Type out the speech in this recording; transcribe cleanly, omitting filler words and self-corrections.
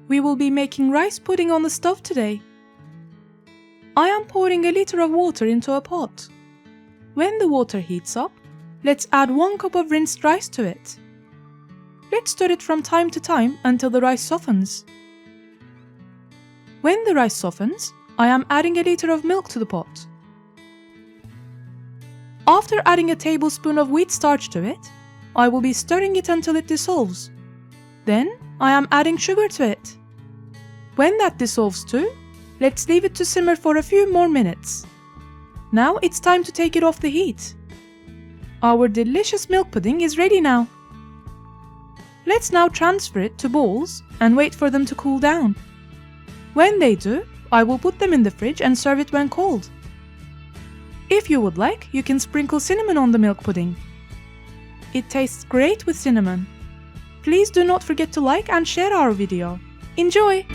We will be making rice pudding on the stove today. I am pouring a liter of water into a pot. When the water heats up, let's add 1 cup of rinsed rice to it. Let's stir it from time to time until the rice softens. When the rice softens, I am adding a liter of milk to the pot. After adding a tablespoon of wheat starch to it, I will be stirring it until it dissolves. Then I am adding sugar to it. When that dissolves too, let's leave it to simmer for a few more minutes. Now it's time to take it off the heat. Our delicious milk pudding is ready now. Let's now transfer it to bowls and wait for them to cool down. When they do, I will put them in the fridge and serve it when cold. If you would like, you can sprinkle cinnamon on the milk pudding. It tastes great with cinnamon. Please do not forget to like and share our video. Enjoy!